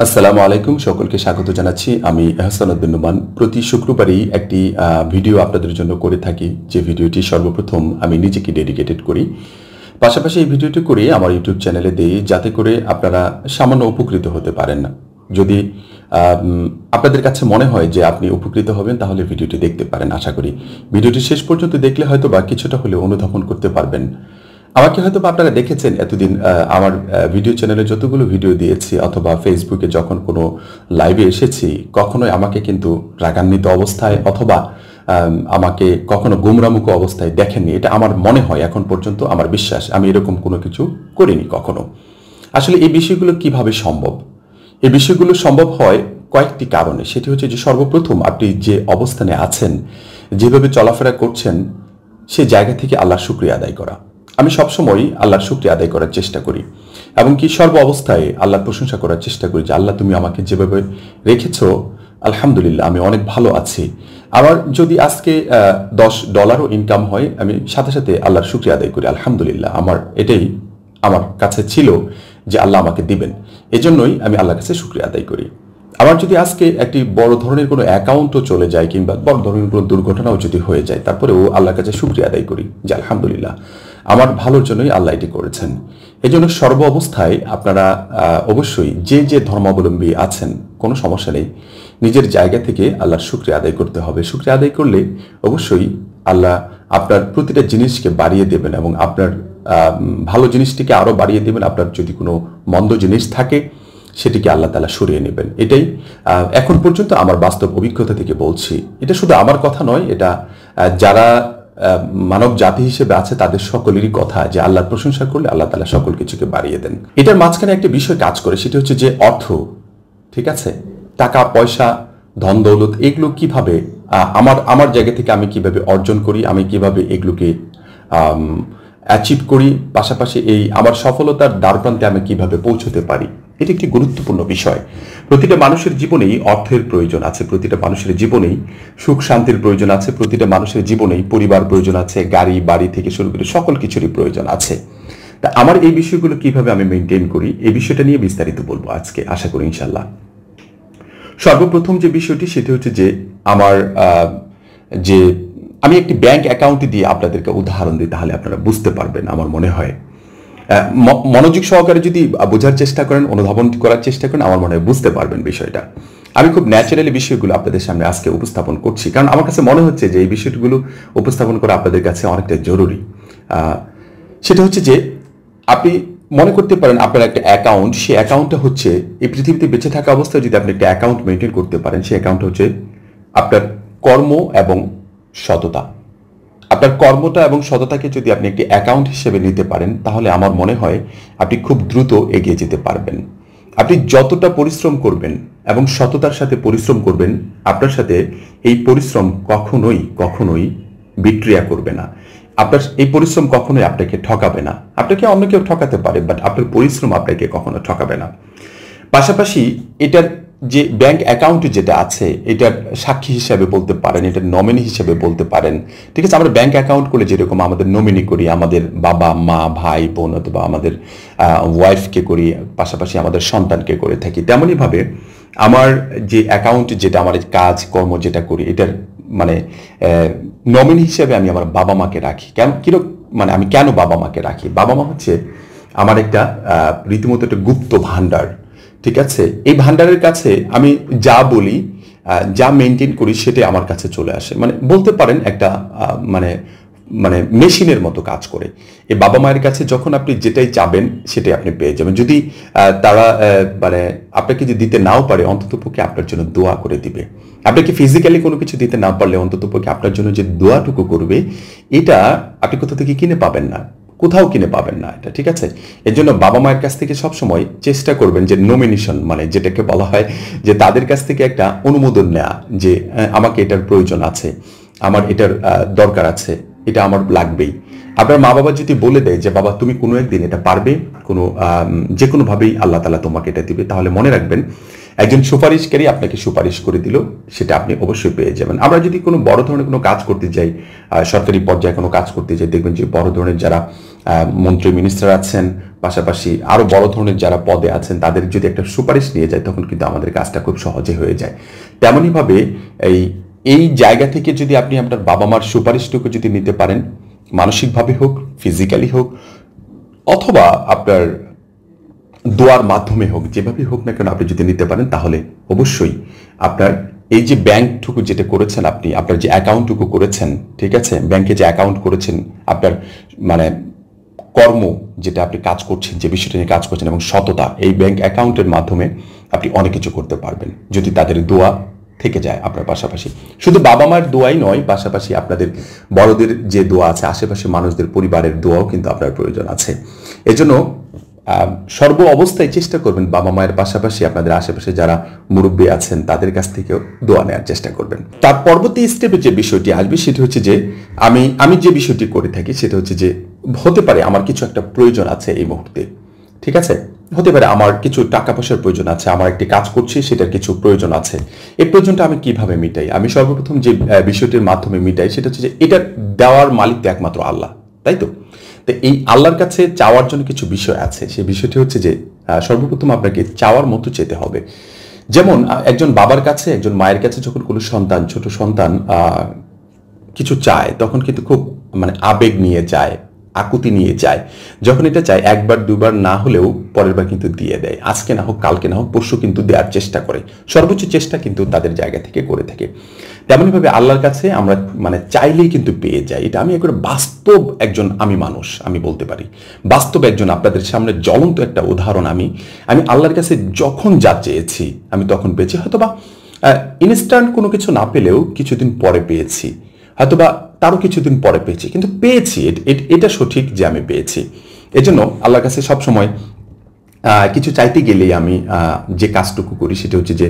আসসালামু আলাইকুম, সকলকে স্বাগত জানাচ্ছি। আমি এহসানুদ্দিন নোমান। প্রতি শুক্রবারই একটি ভিডিও আপনাদের জন্য করে থাকি, যে ভিডিওটি সর্বপ্রথম আমি নিজেকে ডেডিকেটেড করি। পাশাপাশি এই ভিডিওটি করে আমার ইউটিউব চ্যানেলে দিই, যাতে করে আপনারা সামান্য উপকৃত হতে পারেন। যদি আপনাদের কাছে মনে হয় যে আপনি উপকৃত হবেন, তাহলে ভিডিওটি দেখতে পারেন। আশা করি ভিডিওটি শেষ পর্যন্ত দেখলে হয়তো বা কিছুটা হলেও অনুধাবন করতে পারবেন। আমাকে হয়তো আপনারা দেখেছেন এতদিন আমার ভিডিও চ্যানেলে যতগুলো ভিডিও দিয়েছি, অথবা ফেসবুকে যখন কোনো লাইভে এসেছি, কখনোই আমাকে কিন্তু রাগান্বিত অবস্থায় অথবা আমাকে কখনো গুমরামুখ অবস্থায় দেখেননি। এটা আমার মনে হয়, এখন পর্যন্ত আমার বিশ্বাস, আমি এরকম কোনো কিছু করিনি কখনো। আসলে এই বিষয়গুলো কিভাবে সম্ভব? এই বিষয়গুলো সম্ভব হয় কয়েকটি কারণে। সেটি হচ্ছে যে, সর্বপ্রথম আপনি যে অবস্থানে আছেন, যেভাবে চলাফেরা করছেন, সে জায়গা থেকে আল্লাহর শুকরিয়া আদায় করা। আমি সবসময় আল্লাহর শুকরিয়া আদায় করার চেষ্টা করি, এবং কি সর্ব অবস্থায় আল্লাহর প্রশংসা করার চেষ্টা করি যে, আল্লাহ তুমি আমাকে যেভাবে রেখেছো, আলহামদুলিল্লাহ আমি অনেক ভালো আছি। আমার যদি আজকে $10 ইনকাম হয়, আমি সাথে সাথে আল্লাহর শুকরিয়া আদায় করি, আলহামদুলিল্লাহ আমার এটাই আমার কাছে ছিল যে আল্লাহ আমাকে দিবেন। এজন্যই আমি আল্লাহর কাছে শুকরিয়া আদায় করি। আমার যদি আজকে একটি বড় ধরনের কোনো অ্যাকাউন্টও চলে যায়, কিংবা বড় ধরনের কোনো দুর্ঘটনাও যদি হয়ে যায়, তারপরেও আল্লাহর কাছে শুকরিয়া আদায় করি যে আলহামদুলিল্লাহ আমার ভালোর জন্যই আল্লাহ এটি করেছেন। এই জন্য সর্ব অবস্থায় আপনারা অবশ্যই যে যে ধর্মাবলম্বী আছেন, কোনো সমস্যা নেই, নিজের জায়গা থেকে আল্লাহর শুকরিয়া আদায় করতে হবে। শুকরিয়া আদায় করলে অবশ্যই আল্লাহ আপনার প্রতিটা জিনিসকে বাড়িয়ে দেবেন, এবং আপনার ভালো জিনিসটিকে আরও বাড়িয়ে দেবেন। আপনার যদি কোনো মন্দ জিনিস থাকে, সেটিকে আল্লাহ তাআলা সরিয়ে নেবেন। এটাই এখন পর্যন্ত আমার বাস্তব অভিজ্ঞতা থেকে বলছি। এটা শুধু আমার কথা নয়, এটা যারা মানব জাতি হিসেবে আছে তাদের সকলেরই কথা, যে আল্লাহর প্রশংসা করলে আল্লাহ তাআলা সকল কিছুকে বাড়িয়ে দেন। এটার মাঝখানে একটা বিষয় কাজ করে, সেটা হচ্ছে যে অর্থ, ঠিক আছে, টাকা পয়সা, ধন দৌলত, এগুলো কিভাবে আমার জায়গা থেকে আমি কিভাবে অর্জন করি, আমি কিভাবে এগুলোকে অ্যাচিভ করি, পাশাপাশি এই আমার সফলতার দ্বারপ্রান্তে আমি কিভাবে পৌঁছতে পারি, এটি একটি গুরুত্বপূর্ণ বিষয়। প্রতিটা মানুষের জীবনেই অর্থের প্রয়োজন আছে, প্রতিটা মানুষের জীবনেই সুখ শান্তির প্রয়োজন আছে, প্রতিটা মানুষের জীবনেই পরিবার প্রয়োজন আছে, গাড়ি বাড়ি থেকে শুরু করে সকল কিছুরই প্রয়োজন আছে। তা আমার এই বিষয়গুলো কিভাবে আমি মেনটেন করি, এই বিষয়টা নিয়ে বিস্তারিত বলবো আজকে, আশা করি ইনশাল্লাহ। সর্বপ্রথম যে বিষয়টি, সেটি হচ্ছে যে আমার যে আমি একটি ব্যাংক অ্যাকাউন্ট দিয়ে আপনাদেরকে উদাহরণ দিই, তাহলে আপনারা বুঝতে পারবেন। আমার মনে হয় মনোযোগ সহকারে যদি বোঝার চেষ্টা করেন, অনুধাবন করার চেষ্টা করেন, আমার মনে হয় বুঝতে পারবেন বিষয়টা। আমি খুব ন্যাচারালি বিষয়গুলো আপনাদের সামনে আজকে উপস্থাপন করছি, কারণ আমার কাছে মনে হচ্ছে যে এই বিষয়গুলো উপস্থাপন করা আপনাদের কাছে অনেকটা জরুরি। সেটা হচ্ছে যে, আপনি মনে করতে পারেন আপনার একটা অ্যাকাউন্ট, সেই অ্যাকাউন্টটা হচ্ছে এই পৃথিবীতে বেঁচে থাকা অবস্থায় যদি আপনি একটা অ্যাকাউন্ট মেনটেন করতে পারেন, সেই অ্যাকাউন্ট হচ্ছে আপনার কর্ম এবং সততা। আপনার কর্মটা এবং সততাকে যদি আপনি একটি অ্যাকাউন্ট হিসেবে নিতে পারেন, তাহলে আমার মনে হয় আপনি খুব দ্রুত এগিয়ে যেতে পারবেন। আপনি যতটা পরিশ্রম করবেন এবং সততার সাথে পরিশ্রম করবেন, আপনার সাথে এই পরিশ্রম কখনোই বিক্রিয়া করবে না। আপনার এই পরিশ্রম কখনোই আপনাকে ঠকাবে না। আপনাকে অন্য কেউ ঠকাতে পারে, বাট আপনার পরিশ্রম আপনাকে কখনো ঠকাবে না। পাশাপাশি এটার যে ব্যাংক অ্যাকাউন্ট যেটা আছে, এটার সাক্ষী হিসাবে বলতে পারেন, এটার নমিনি হিসাবে বলতে পারেন, ঠিক আছে। আমরা ব্যাংক অ্যাকাউন্ট করলে যেরকম আমাদের নমিনি করি, আমাদের বাবা মা ভাই বোন অথবা আমাদের ওয়াইফকে করি, পাশাপাশি আমাদের সন্তানকে করে থাকি, তেমনইভাবে আমার যে অ্যাকাউন্ট, যেটা আমার কাজ কর্ম যেটা করি, এটার মানে নমিনি হিসাবে আমি আমার বাবা মাকে রাখি। আমি কেন বাবা মাকে রাখি? বাবা মা হচ্ছে আমার একটা রীতিমতো একটা গুপ্ত ভাণ্ডার, ঠিক আছে। এই ভান্ডারের কাছে আমি যা বলি, যা মেনটেন করি, সেটাই আমার কাছে চলে আসে। মানে বলতে পারেন একটা মেশিনের মতো কাজ করে। এই বাবা মায়ের কাছে যখন আপনি যেটাই চাবেন, সেটাই আপনি পেয়ে যাবেন। যদি তারা আপনাকে যে দিতে নাও পারে, অন্ততপক্ষে আপনার জন্য দোয়া করে দিবে। আপনাকে ফিজিক্যালি কোনো কিছু দিতে না পারলে, অন্ততপক্ষে আপনার জন্য যে দোয়াটুকু করবে, এটা আপনি কোথা থেকে কিনে পাবেন না, কোথাও কিনে পাবেন না এটা, ঠিক আছে। এর জন্য বাবা মায়ের কাছ থেকে সবসময় চেষ্টা করবেন যে নমিনেশন, যেটাকে বলা হয় যে তাদের কাছ থেকে একটা অনুমোদন নেওয়া, যে আমাকে এটার প্রয়োজন আছে, আমার এটার দরকার আছে, এটা আমার লাগবেই। আপনার মা বাবা যদি বলে দেয় যে বাবা তুমি কোনো একদিন এটা পারবে, যে কোনোভাবেই আল্লাহ তাআলা তোমাকে এটা দিবে, তাহলে মনে রাখবেন একজন সুপারিশকারী আপনাকে সুপারিশ করে দিল, সেটা আপনি অবশ্যই পেয়ে যাবেন। আমরা যদি কোনো বড় ধরনের কোনো কাজ করতে যাই, সরকারি পর্যায়ে কোনো কাজ করতে যাই, দেখবেন যে বড় ধরনের যারা মন্ত্রী মিনিস্টার আছেন, পাশাপাশি আরও বড় ধরনের যারা পদে আছেন তাদের যদি একটা সুপারিশ নিয়ে যায় তখন কিন্তু আমাদের কাজটা খুব সহজে হয়ে যায়। তেমনইভাবে এই জায়গা থেকে যদি আপনি আপনার বাবা মার সুপারিশটুকু যদি নিতে পারেন, মানসিকভাবে হোক, ফিজিক্যালি হোক, অথবা আপনার দোয়ার মাধ্যমে হোক, যেভাবেই হোক না কেন আপনি যদি নিতে পারেন, তাহলে অবশ্যই আপনার এই যে ব্যাংকটুকু যেটা করেছেন, আপনি আপনার যে অ্যাকাউন্টটুকু করেছেন, ঠিক আছে, ব্যাংকে যে অ্যাকাউন্ট করেছেন, আপনার মানে কর্ম যেটা আপনি কাজ করছেন, যে বিষয়টা নিয়ে কাজ করছেন এবং সততা, এই ব্যাংক অ্যাকাউন্টের মাধ্যমে আপনি অনেক কিছু করতে পারবেন যদি তাদের দোয়া থেকে যায় আপনার পাশাপাশি। শুধু বাবা মার দোয়াই নয়, পাশাপাশি আপনাদের বড়দের যে দোয়া আছে, আশেপাশে মানুষদের পরিবারের দোয়াও কিন্তু আপনার প্রয়োজন আছে। এজন্য সর্ব অবস্থায় চেষ্টা করবেন বাবা মায়ের পাশাপাশি আপনাদের আশেপাশে যারা মুরব্বী আছেন তাদের কাছ থেকেও দোয়া নেওয়ার চেষ্টা করবেন। তার পরবর্তী স্টেপে যে বিষয়টি আসবে সেটা হচ্ছে যে আমি যে বিষয়টি করে থাকি সেটা হচ্ছে যে হতে পারে আমার কিছু একটা প্রয়োজন আছে এই মুহূর্তে, ঠিক আছে, হতে পারে আমার কিছু টাকা পয়সার প্রয়োজন আছে, আমার একটি কাজ করছি সেটার কিছু প্রয়োজন আছে। এই প্রয়োজনটা আমি কিভাবে মিটাই? আমি সর্বপ্রথম যে বিষয়টির মাধ্যমে মিটাই সেটা হচ্ছে যে এটা দেওয়ার মালিক তো একমাত্র আল্লাহ, তাই তো? তো এই আল্লাহর কাছে চাওয়ার জন্য কিছু বিষয় আছে। সেই বিষয়টি হচ্ছে যে সর্বপ্রথম আপনাকে চাওয়ার মতো চেতে হবে। যেমন একজন বাবার কাছে, একজন মায়ের কাছে যখন কোনো সন্তান, ছোট সন্তান কিছু চায় তখন কিন্তু খুব মানে আবেগ নিয়ে যায়, আকুতি নিয়ে যায়। যখন এটা চায় একবার দুবার না হলেও পরের বার কিন্তু দিয়ে দেয়, আজকে না হোক কালকে না হোক পরশু কিন্তু দেওয়ার চেষ্টা করে, সর্বোচ্চ চেষ্টা কিন্তু তাদের জায়গা থেকে করে থাকে। তেমনইভাবে আল্লাহর কাছে আমরা মানে চাইলেই কিন্তু পেয়ে যাই। এটা আমি একবার বাস্তব একজন মানুষ আমি বলতে পারি, বাস্তব একজন আপনাদের সামনে জ্বলন্ত একটা উদাহরণ। আমি আল্লাহর কাছে যখন যা চেয়েছি আমি তখন পেয়েছি। হয়তোবা ইনস্ট্যান্ট কোনো কিছু না পেলেও কিছুদিন পরে পেয়েছি, হয়তোবা তারও কিছুদিন পরে পেয়েছি, কিন্তু পেয়েছি, এটা সঠিক যে আমি পেয়েছি। এজন্য আল্লাহর কাছে সবসময় কিছু চাইতে গেলেই আমি যে কাজটুকু করি সেটা হচ্ছে যে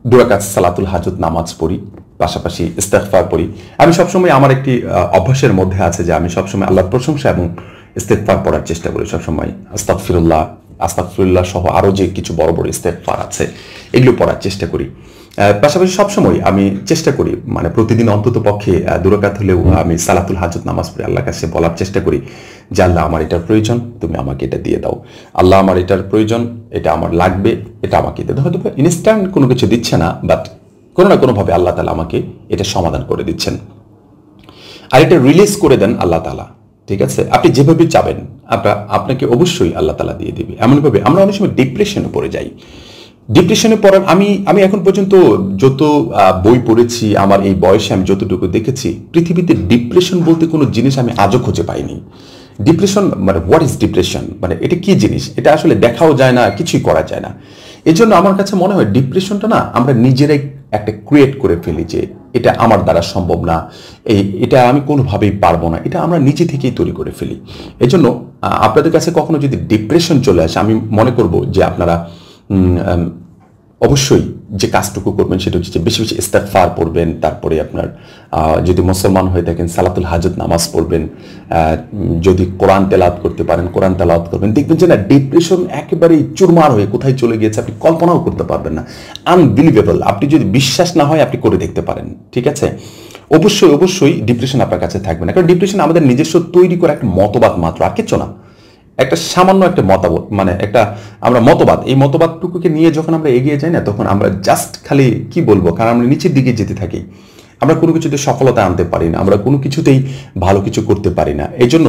2 রাকাত সালাতুল হাজত নামাজ পড়ি, পাশাপাশি ইস্তেগফার পড়ি। আমি সবসময় আমার একটি অভ্যাসের মধ্যে আছে যে আমি সবসময় আল্লাহর প্রশংসা এবং ইস্তেগফার পড়ার চেষ্টা করি সবসময়। আস্তাগফিরুল্লাহ সহ আরও যে কিছু বড় বড় ইস্তেগফার আছে এগুলো পড়ার চেষ্টা করি। পাশাপাশি সবসময় আমি চেষ্টা করি মানে প্রতিদিন অন্তত পক্ষে 2 রাকাত হলেও আমি সালাতুল হাজত নামাজ পড়ে আল্লাহর কাছে বলার চেষ্টা করি যে আল্লাহ আমার এটার প্রয়োজন, তুমি আমাকে এটা দিয়ে দাও। আল্লাহ আমার এটার প্রয়োজন, এটা আমার লাগবে, এটা আমাকে দিয়ে দাও। হয়তো ইনস্ট্যান্ট কোনো কিছু দিচ্ছে না, বাট কোনো না কোনোভাবে আল্লাহ তাআলা আমাকে এটা সমাধান করে দিচ্ছেন। আর এটা রিলিজ করে দেন আল্লাহ তাআলা, ঠিক আছে? আপনি যেভাবে চাবেন আপনাকে অবশ্যই আল্লাহ তাআলা দিয়ে দিবে। এমনভাবে আমরা অনেক সময় ডিপ্রেশনে পড়ে যাই। ডিপ্রেশনে পড়ার আমি এখন পর্যন্ত যত বই পড়েছি, আমার এই বয়সে আমি যতটুকু দেখেছি, পৃথিবীতে ডিপ্রেশন বলতে কোনো জিনিস আমি আজও খুঁজে পাইনি। ডিপ্রেশন মানে হোয়াট ইজ ডিপ্রেশন, মানে এটা কি জিনিস, এটা আসলে দেখাও যায় না, কিছুই করা যায় না। এই জন্য আমার কাছে মনে হয় ডিপ্রেশনটা না আমরা নিজেরাই একটা ক্রিয়েট করে ফেলি যে এটা আমার দ্বারা সম্ভব না, এটা আমি কোনোভাবেই পারবো না, এটা আমরা নিজে থেকেই তৈরি করে ফেলি। এই জন্য আপনাদের কাছে কখনো যদি ডিপ্রেশন চলে আসে, আমি মনে করব যে আপনারা অবশ্যই যে কাজটুকু করবেন সেটা হচ্ছে যে বেশি বেশি ইস্তেগফার পড়বেন, তারপরে আপনার যদি মুসলমান হয়ে থাকেন সালাতুল হাজত নামাজ পড়বেন, যদি কোরআন তেলাওয়াত করতে পারেন কোরআন তেলাওয়াত করবেন। দেখবেন যে না ডিপ্রেশন একেবারেই চুরমার হয়ে কোথায় চলে গিয়েছে আপনি কল্পনাও করতে পারবেন না, আনবিলিভেবল। আপনি যদি বিশ্বাস না হয় আপনি করে দেখতে পারেন, ঠিক আছে? অবশ্যই অবশ্যই ডিপ্রেশন আপনার কাছে থাকবে না, কারণ ডিপ্রেশন আমাদের নিজস্ব তৈরি করা একটা মতবাদ মাত্র, আর কিছু না। একটা সামান্য একটা মতবাদ, মানে একটা আমরা মতবাদ, এই মতবাদটুকুকে নিয়ে যখন আমরা এগিয়ে যাই না তখন আমরা জাস্ট খালি কি বলবো, কারণ আমরা নিচের দিকে যেতে থাকি, আমরা কোনো কিছুতে সফলতা আনতে পারি না, আমরা কোনো কিছুতেই ভালো কিছু করতে পারি না। এই জন্য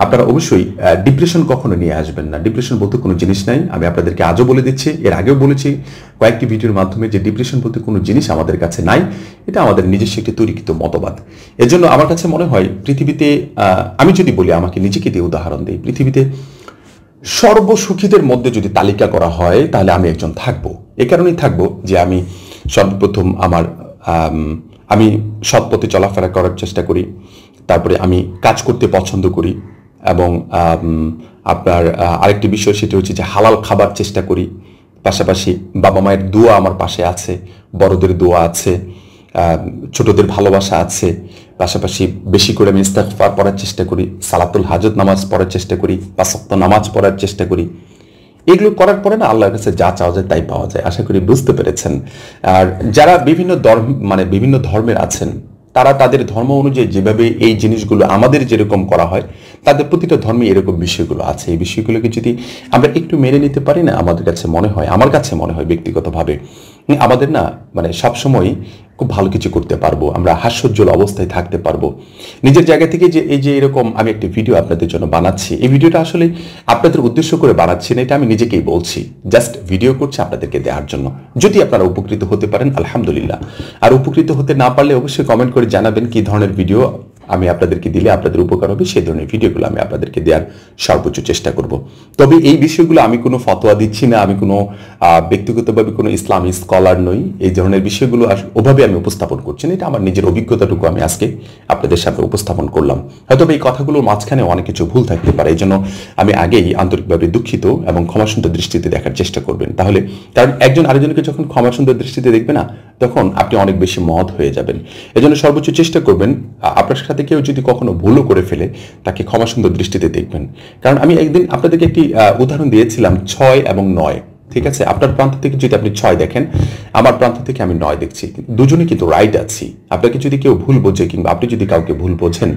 আপনারা অবশ্যই ডিপ্রেশন কখনো নিয়ে আসবেন না। ডিপ্রেশন বলতে কোনো জিনিস নাই, আমি আপনাদেরকে আজও বলে দিচ্ছি, এর আগেও বলেছি কয়েকটি ভিডিওর মাধ্যমে যে ডিপ্রেশন বলতে কোনো জিনিস আমাদের কাছে নাই, এটা আমাদের নিজস্ব একটি তৈরিকৃত মতবাদ। এজন্য আমার কাছে মনে হয় পৃথিবীতে, আমি যদি বলি আমাকে নিজেকে দিয়ে উদাহরণ দিই, পৃথিবীতে সর্বসুখীদের মধ্যে যদি তালিকা করা হয় তাহলে আমি একজন থাকবো। এ কারণেই থাকবো যে আমি সর্বপ্রথম আমি সৎ পথে চলাফেরা করার চেষ্টা করি, তারপরে আমি কাজ করতে পছন্দ করি, এবং আপনার আরেকটি বিষয় সেটা হচ্ছে যে হালাল খাবার চেষ্টা করি। পাশাপাশি বাবা মায়ের দোয়া আমার পাশে আছে, বড়দের দোয়া আছে, ছোটদের ভালোবাসা আছে। পাশাপাশি বেশি করে আমি ইস্তেগফার পড়ার চেষ্টা করি, সালাতুল হাজত নামাজ পড়ার চেষ্টা করি, 5 ওয়াক্ত নামাজ পড়ার চেষ্টা করি। এগুলো করার পরে না আল্লাহর কাছে যা চাওয়া যায় তাই পাওয়া যায়। আশা করি বুঝতে পেরেছেন। আর যারা বিভিন্ন ধর্মের আছেন তারা তাদের ধর্ম অনুযায়ী যেভাবে এই জিনিসগুলো আমাদের যেরকম করা হয় তাদের প্রতিটা ধর্মে এরকম বিষয়গুলো আছে। এই বিষয়গুলোকে যদি আমরা একটু মেনে নিতে পারি না, আমাদের কাছে মনে হয়, আমার কাছে মনে হয় ব্যক্তিগতভাবে আমাদের না মানে সবসময় খুব ভালো কিছু করতে পারবো, আমরা হাস্যোজ্জ্বল অবস্থায় থাকতে পারবো নিজের জায়গা থেকে। যে এই যে এরকম আমি একটা ভিডিও আপনাদের জন্য বানাচ্ছি, এই ভিডিওটা আসলে আপনাদের উদ্দেশ্য করে বানাচ্ছি না, এটা আমি নিজেকেই বলছি, জাস্ট ভিডিও করছি আপনাদেরকে দেওয়ার জন্য। যদি আপনারা উপকৃত হতে পারেন আলহামদুলিল্লাহ, আর উপকৃত হতে না পারলে অবশ্যই কমেন্ট করে জানাবেন কি ধরনের ভিডিও আমি আপনাদেরকে দিলে আপনাদের উপকার হবে, সেই ধরনের ভিডিওগুলো আমি আপনাদেরকে দেওয়ার সর্বোচ্চ চেষ্টা করব। তবে এই বিষয়গুলো আমি কোনো ফতোয়া দিচ্ছি না, আমি কোনো ব্যক্তিগতভাবে কোনো ইসলামী স্কলার নই, এই ধরনের বিষয়গুলো ওভাবে আমি উপস্থাপন করছি না, এটা আমার নিজের অভিজ্ঞতাটুকু আমি আজকে আপনাদের সামনে উপস্থাপন করলাম। হয়তো এই কথাগুলোর মাঝখানে অনেক কিছু ভুল থাকতে পারে, এই জন্য আমি আগেই আন্তরিকভাবে দুঃখিত এবং ক্ষমাসুন্দর দৃষ্টিতে দেখার চেষ্টা করবেন। তাহলে কারণ একজন আরেকজনকে যখন ক্ষমাসুন্দর দৃষ্টিতে দেখবে না, তখন আপনি অনেক বেশি মহৎ হয়ে যাবেন। এজন্য সর্বোচ্চ চেষ্টা করবেন আপনার সাথে কেউ যদি কখনো ভুলও করে ফেলে তাকে ক্ষমাসুন্দর দৃষ্টিতে দেখবেন। কারণ আমি একদিন আপনাদেরকে একটি উদাহরণ দিয়েছিলাম 6 এবং 9, ঠিক আছে? আপনার প্রান্ত থেকে যদি আপনি 6 দেখেন, আমার প্রান্ত থেকে আমি 9 দেখছি, দুজনে কিন্তু রাইট আছি। আপনাকে যদি কেউ ভুল বোঝে কিংবা আপনি যদি কাউকে ভুল বোঝেন,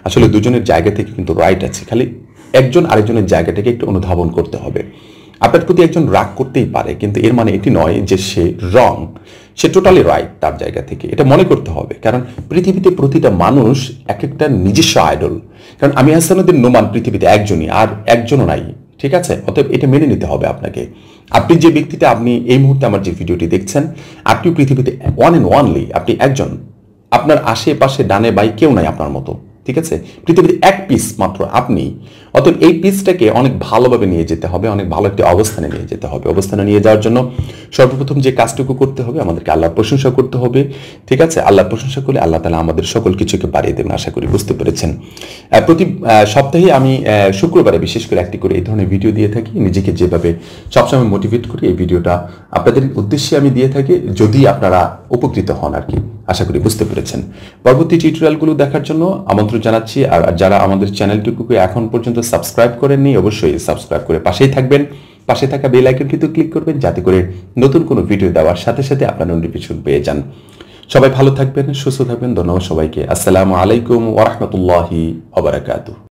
আসলে দুজনের জায়গা থেকে কিন্তু রাইট আছে, খালি একজন আরেকজনের জায়গাটাকে একটু অনুধাবন করতে হবে। আপনার প্রতি একজন রাগ করতেই পারে, কিন্তু এর মানে এটি নয় যে সে রং, সে টোটালি রাইট তার জায়গা থেকে, এটা মনে করতে হবে। কারণ পৃথিবীতে প্রতিটা মানুষ এক একটা নিজস্ব আইডল। কারণ আমি হাসানুদ্দিন নোমান পৃথিবীতে একজনই, আর একজনও নাই, ঠিক আছে? অতএব এটা মেনে নিতে হবে আপনাকে। আপনি যে ব্যক্তিটা, আপনি এই মুহূর্তে আমার যে ভিডিওটি দেখছেন, আপনিও পৃথিবীতে ওয়ান অ্যান্ড ওয়ানলি, আপনি একজন। আপনার আশেপাশে ডানে বাই কেউ নাই আপনার মতো, ঠিক আছে? পৃথিবীতে এক পিস মাত্র আপনি। অতএব এই পিসটাকে অনেক ভালোভাবে নিয়ে যেতে হবে, অনেক ভালো একটি অবস্থানে নিয়ে যেতে হবে। অবস্থানে নিয়ে যাওয়ার জন্য সর্বপ্রথম যে কাজটুকু করতে হবে, আমাদেরকে আল্লাহর প্রশংসা করতে হবে, ঠিক আছে? আল্লাহর প্রশংসা করলে আল্লাহ তাআলা আমাদের সকল কিছুকে বাড়িয়ে দেবেন, আশা করি বুঝতে পেরেছেন। প্রতি সপ্তাহে আমি শুক্রবারে বিশেষ করে একটি করে এই ধরনের ভিডিও দিয়ে থাকি, নিজেকে যেভাবে সবসময় মোটিভেট করি, এই ভিডিওটা আপনাদের উদ্দেশ্যে আমি দিয়ে থাকি, যদি আপনারা উপকৃত হন আর কি। আশা করি বুঝতে পেরেছেন। পরবর্তী টিউটোরিয়ালগুলো দেখার জন্য আমন্ত্রণ জানাচ্ছি। আর যারা আমাদের চ্যানেলটিকে এখন পর্যন্ত সাবস্ক্রাইব করেননি, অবশ্যই সাবস্ক্রাইব করে পাশেই থাকবেন। পাশে থাকা বেল আইকনটিতে ক্লিক করবেন, যাতে করে নতুন কোনো ভিডিও দেওয়ার সাথে সাথে আপনারা নোটিফিকেশন পেয়ে যান। সবাই ভালো থাকবেন, সুস্থ থাকবেন। ধন্যবাদ সবাইকে। আসসালামু আলাইকুম ওয়া রাহমাতুল্লাহি ওয়া বারাকাতুহু।